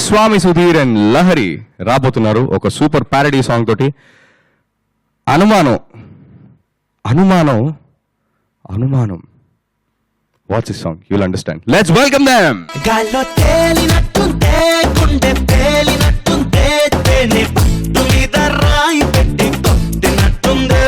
స్వామి Sudheer and Lahari రాబోతున్నారు ఒక super parody song తోటి. అనుమానం అనుమానం అనుమానం. What's this song? You will understand. Let's welcome them. గాల్లో తేలినట్టుంటే గుండె పేలినట్టుంటే తేనె పట్టు మీద రాయి పెట్టి కొట్టినట్టుందే.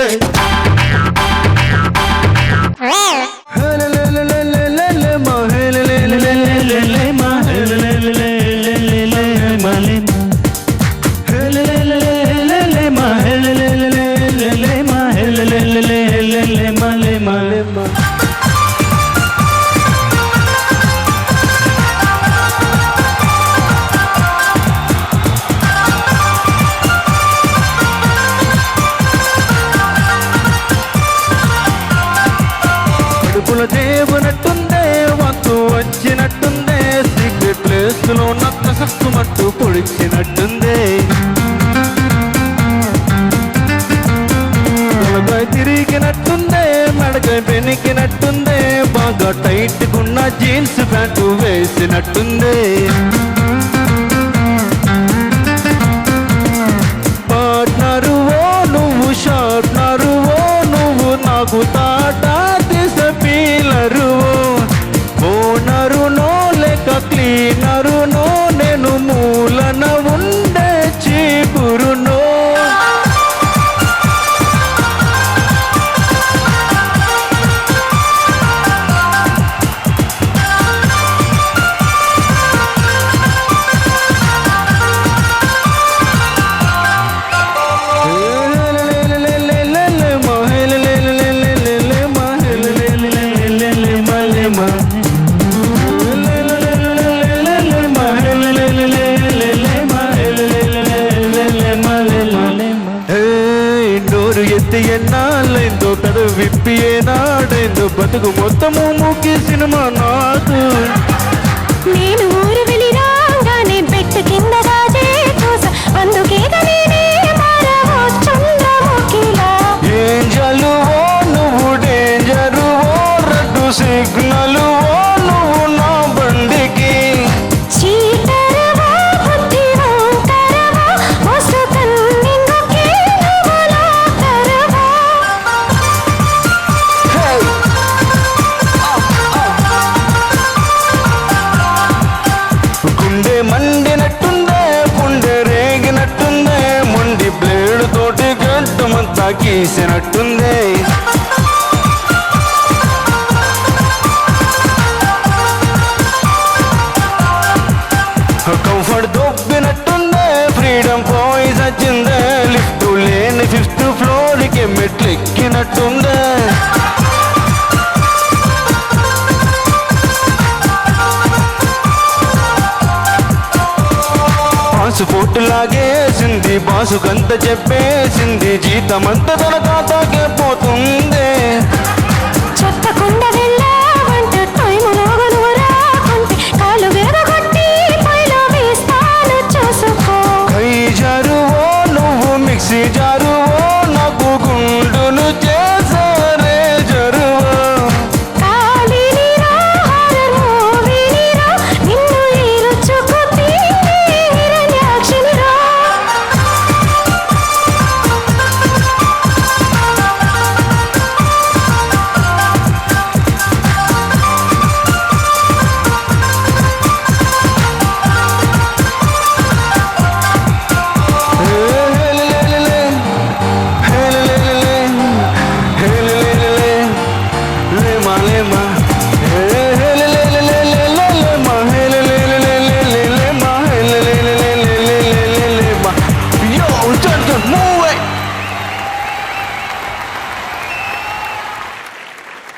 దేవునట్టుందే వంతు వచ్చినట్టుందే సీక్రెట్ ప్లేస్ లో నక్క సక్కుమట్టు పొడిచినట్టుందే. తలకాయ తిరిగినట్టుందే మెడకాయ పెనికినట్టుందే బాగా టైట్ గున్న జీన్స్ ప్యాంటు వేసినట్టుందే. పార్ట్నరు ఓ నువ్వు షార్ట్నరు ఓ నువ్వు నాకు తాటా ఓనరునో లేక క్లీనరునో నేను మూలన ఉండే చీపురునో. ఎన్నాళ్ళైందో పెద విప్పి ఏనాడైందో బతుకు మొత్తము మూకి సినిమా నాకు. నేను ఊరు వెళ్ళి రాగానే పెట్టు కింద రాజే చూసా అందుకేగా నేనే మారవో చంద్రముఖిలా. ఏంజలు ఓ నువ్వు డేంజరు ఓ రెడ్ సిగ్నల్ ఓ నువ్వు నా బండికి. చీటరవో బుద్ధివంకరవో మోసు కన్నింగుకే నువ్వు లాకరవో. గుండె మండినట్టుందే గుండె రేగినట్టుందే మొండి బ్లేడ్ తోటి గంటమంతా గీసినట్టుందే. కంఫర్ట్ దొబ్బినట్టుందే ఫ్రీడమ్ పోయి సచ్చిందే లిఫ్ట్ లేని 5th ఫ్లోర్కి మెట్లు ఎక్కినట్టుందే. పాసుపోటు లాగేసింది బాసుకంత చెప్పేసింది జీతమంతా తన ఖాతాకే పోతుంది. చెప్పకుండా వెళ్ళావంటే టైములోగా నువ్వు రాకుంటే కాలు విరగొట్టి పైలో వేస్తాను చూసుకో. కై జారువో నువ్వు మిక్సీ జారువో నాకు గుండును చేసారే జరువో. కాలినిరా హారమోవినిరా నిన్ను ఈరుచుకు తీరి హిరణ్యాక్షినిరా.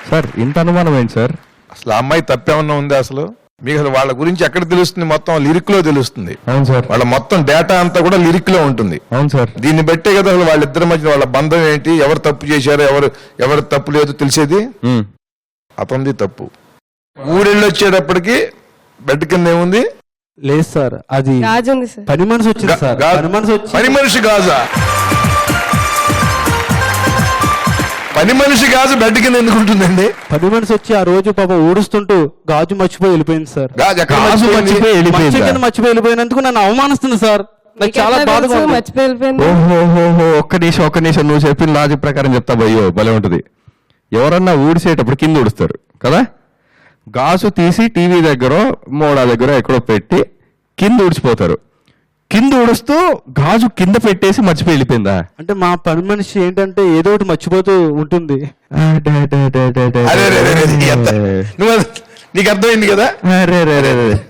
సార్ ఇంత అనుమానం ఏంటి సార్? అసలు ఆ అమ్మాయి తప్పేమన్నా ఉంది? అసలు మీకు అసలు వాళ్ళ గురించి ఎక్కడ తెలుస్తుంది? మొత్తం లిరిక్ లో తెలుస్తుంది. అవును సార్. వాళ్ళ మొత్తం డేటా అంతా కూడా లిరిక్ లో ఉంటుంది. అవును సార్. దీన్ని బట్టే కదా అసలు వాళ్ళిద్దరి మధ్య వాళ్ళ బంధం ఏంటి, ఎవరు తప్పు చేశారో ఎవరు తప్పు లేదు తెలిసేది. అతనిది తప్పు. ఊరెళ్ళి వచ్చేటప్పటికి బెడ్ కింద ఏముంది? లేదు సార్, అది పని మనిషి వచ్చింది సార్. పని మనిషి గాజా పని మనిషి గాజు బెడ్ కింద ఎందుకు ఉంటుందండి? పని మనిషి వచ్చి ఆ రోజు పాప ఊడుస్తుంటూ గాజు మర్చిపోయి వెళ్ళిపోయింది సార్. గాజు ఎక్కడ గాజు మర్చిపోయి వెళ్ళిపోయిందా? మంచం కింద మర్చిపోయి వెళ్ళిపోయినందుకు నన్ను అవమానిస్తుంది సార్. నాకు చాలా బాధగా ఉంది. మర్చిపోయి వెళ్ళిపోయింది. ఓహో ఒక్క నిమిషం నువ్వు చెప్పిన లాజిక్ ప్రకారం చెప్తా భయ్యో భలే ఉంటుంది. ఎవరన్నా ఊడిసేటప్పుడు కింద ఊడుస్తారు కదా, గాజు తీసి టీవీ దగ్గర మోడా దగ్గర ఎక్కడో పెట్టి కింద ఊడిచిపోతారు. కింద ఊడుస్తూ గాజు కింద పెట్టేసి మర్చిపోయి వెళ్ళిపోయిందా? అంటే మా పని మనిషి ఏంటంటే ఏదో ఒకటి మర్చిపోతూ ఉంటుంది. అరే రే రే రే, నువ్వు నీకు అర్థమైంది కదా?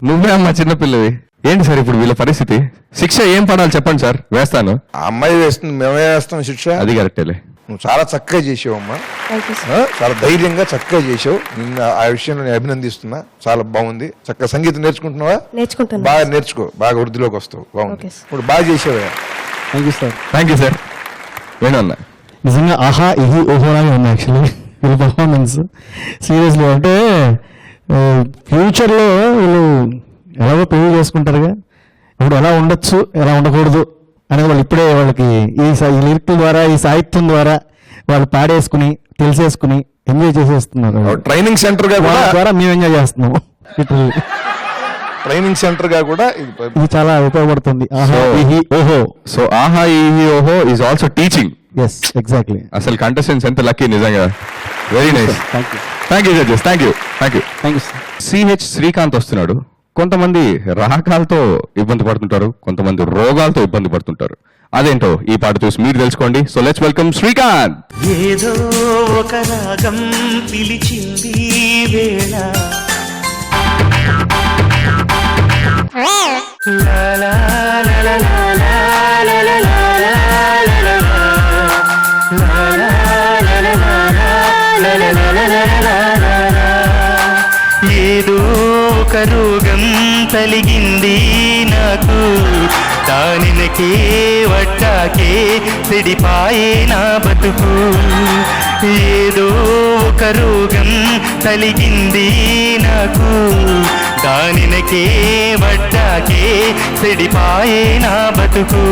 నువ్వే అమ్మా చిన్నపిల్లవి. ఏంటి సార్ ఇప్పుడు వీళ్ళ పరిస్థితి? శిక్ష ఏం పడాలి చెప్పండి సార్, వేస్తాను. ఆ అమ్మాయి వేస్తుంది, మేమే వేస్తాం శిక్ష. అది కరెక్టేలే. నువ్వు చాలా చక్కగా చేసావు అమ్మా, Thank you, sir. చాలా ధైర్యంగా చక్కగా చేసావు. నిన్ను ఆ విషయంలో నేను అభినందిస్తున్నా. చాలా బాగుంది. చక్కగా సంగీతం నేర్చుకుంటున్నావా? నేర్చుకుంటాను. బాగా నేర్చుకో, బాగా వృద్ధిలోకి వస్తావు. బాగుంది. Okay, sir. ఇప్పుడు బాగా చేసావా? Thank you sir. Thank you sir. వేణన్నా నిజంగా ఆహా ఇది ఓహోలాగే ఉంది యాక్చువల్లీ వీళ్ళ పర్ఫార్మెన్స్. సీరియస్లీ అంటే ఫ్యూచర్లో వీళ్ళు ఎలాగో పెళ్లి చేసుకుంటారుగా, ఇప్పుడు ఎలా ఉండొచ్చు ఎలా ఉండకూడదు అనేది వాళ్ళు ఇప్పుడే వాళ్ళకి ఈ లిరిక్ల ద్వారా ఈ సాహిత్యం ద్వారా వాళ్ళు పాడేసుకుని తెలిసేసుకుని ఎంజాయ్ చేసేస్తున్నారు. ట్రైనింగ్ సెంటర్ గా వాళ్ళ కూడా, ద్వారా మేము ఎంజాయ్ చేస్తున్నాం. ట్రైనింగ్ సెంటర్ గా కూడా ఇది చాలా ఉపయోగపడుతుంది. ఆహా ఇహి ఓహో. సో ఆహా ఈ ఓహో is also teaching. Yes exactly. అసలు కంటెస్టెంట్స్ ఎంత లక్కీ నిజంగా. Very nice. Thank you. Thank you judges. Thank you sir. CH Srikanth వస్తున్నాడు. కొంతమంది రాగాలతో ఇబ్బంది పడుతుంటారు, కొంతమంది రోగాలతో ఇబ్బంది పడుతుంటారు. అదేంటో ఈ పాట చూసి మీరు తెలుసుకోండి. So let's welcome Srikanth. ఏదో ఒక రాగం పిలిచింది వేళ, లా లా లా లా లా లా లా లా లా లా లా లా లా లా లా. ఏదో ఒక రోగం తలిగింది నాకు, దానినకే వడ్డాకే చెడిపాయే నా బతుకు. ఏదో ఒక రోగం తలిగింది నాకు, దానినకే వడ్డాకే చెడిపాయే నా బతుకు.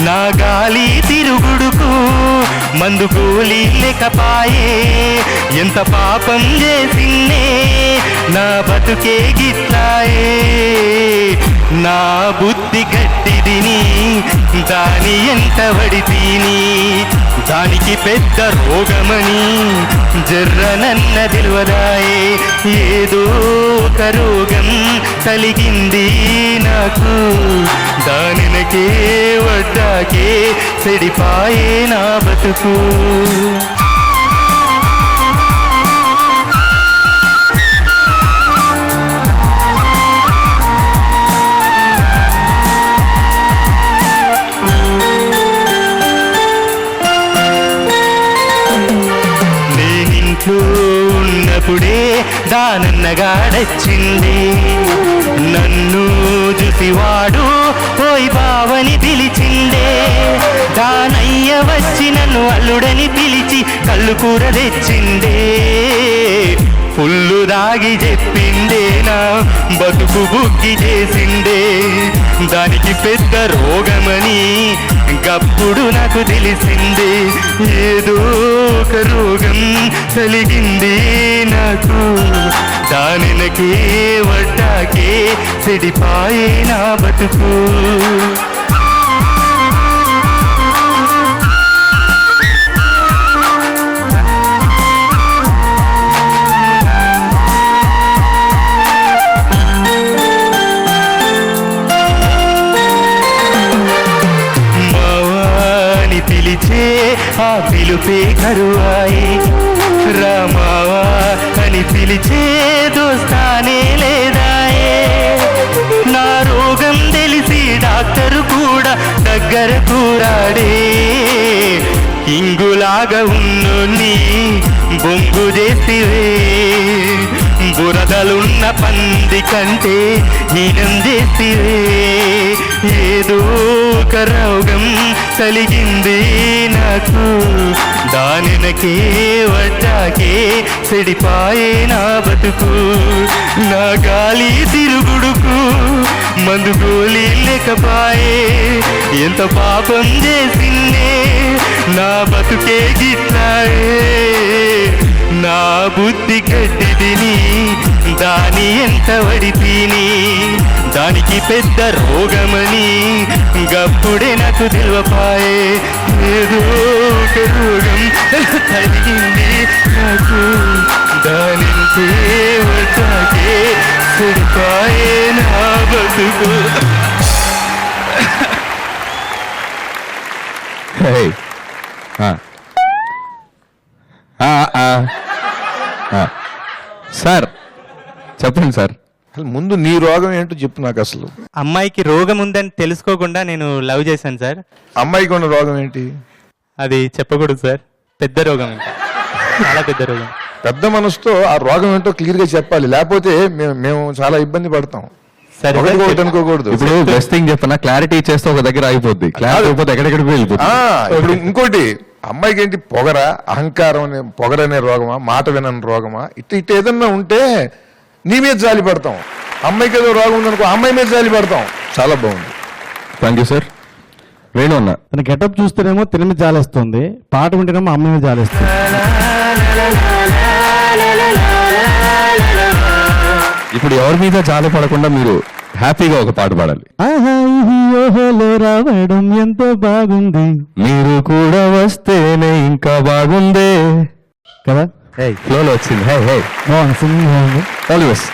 నా గాలి తిరుగుడుకు మందు గోలి లేకపాయే, ఎంత పాపం చేసిన్నే నా బతుకే గిట్లాయే. నా బుద్ధి గట్టిదిని దాని ఎంత వడితీని, దానికి పెద్ద రోగమని జర్రనన్న తెలివదాయే. ఏదో ఒక రోగం కలిగింది నాకు, దానినకే వడ్డాకే చెడిపాయే నా బతుకు. ఉన్నప్పుడే దానన్నగాడచ్చింది, నన్ను చూసివాడు పోయి బావని పిలిచిండే. దానయ్య వచ్చి నన్ను అల్లుడని పిలిచి కళ్ళు కూర తెచ్చిండే. ఫుల్లు దాగి చెప్పిందే నా బతుకు బుగ్గి చేసిండే. దానికి పెద్ద రోగమని గప్పుడు నాకు తెలిసిందే. ఏదో ఒక రోగం కలిగింది నాకు, దానినకే వడ్డాకే చెడిపాయే నా బతుకు. పిలిచే ఆ పిలుపే కరువాయి, రామావా అని పిలిచే దోస్తానే లేదాయే. నా రోగం తెలిసి డాక్టరు కూడా దగ్గర కూరాడే. ఇంగులాగా ఉన్నోన్ని బొంగు చేసివే, బురదలున్న పంది కంటే హీనం చేసివే. ఏదో ఒక రోగం కలిగింది నాకు, దానినకే వడ్డాకే చెడిపాయే నా బతుకు. నా గాలి తిరుగుడుకు మందు గోళీ లేకపాయే, ఎంత పాపం చేసిందే నా బతుకే గిట్లాయే. నా బుద్ధి గడ్డిదిని దాని ఎంత వడితిని, దానికి పెద్ద రోగమని గప్పుడే నాకు తెలివపాయే. ఏదో ఒక రోగం కలిగింది నాకు, దానికే వడ్డాకే చెడిపాయే నా బతుకు. Hey. సార్ చెప్పండి సార్. అసలు ముందు నీ రోగం ఏంటో చెప్పు నాకు అసలు. అమ్మాయికి రోగం ఉందని తెలుసుకోకుండా నేను లవ్ చేశాను సార్. అమ్మాయికి ఉన్న రోగం ఏంటి? అది చెప్పకూడదు సార్, పెద్ద రోగం, ఇంకా చాలా పెద్ద రోగం. పెద్ద మనసుతో ఆ రోగం ఏంటో క్లియర్ గా చెప్పాలి, లేకపోతే మేము చాలా ఇబ్బంది పడతాం. సరే ఒకటి ఒకటి అనుకోకూడదు. ఇప్పుడు బెస్ట్ థింగ్ చెప్పనా, క్లారిటీ ఇచ్చేస్తే ఒక దగ్గర అయిపోద్ది, క్లారిటీ అయిపోతే ఎక్కడెక్కడికి వెళ్ళిపోతుంది. ఇప్పుడు ఇంకోటి, అమ్మాయికి ఏంటి పొగర, అహంకారం అనే పొగరనే రోగమా, మాట వినని రోగమా, ఇట్ ఏదన్నా ఉంటే నీ మీద జాలి పడతాం. అమ్మాయికి ఏదో రోగం ఉందనుకో, అమ్మాయి మీద జాలి పడతాం. చాలా బాగుంది. Thank you sir. వేణు అన్న, తన గెటప్ చూస్తేనేమో తిని మీద జాలేస్తుంది, పాట వింటేనేమో అమ్మ మీద జాలేస్తుంది. ఇప్పుడు ఎవరి మీద జాలి పడకుండా మీరు హ్యాపీగా ఒక పాట పాడాలి. ఆహా ఇది ఓహోలో రావడం ఎంతో బాగుంది, మీరు కూడా వస్తేనే ఇంకా బాగుందే కదా ఫ్లోలో వచ్చింది. హే హే బాగుంది, సింగింగ్ బాగుంది. All the best.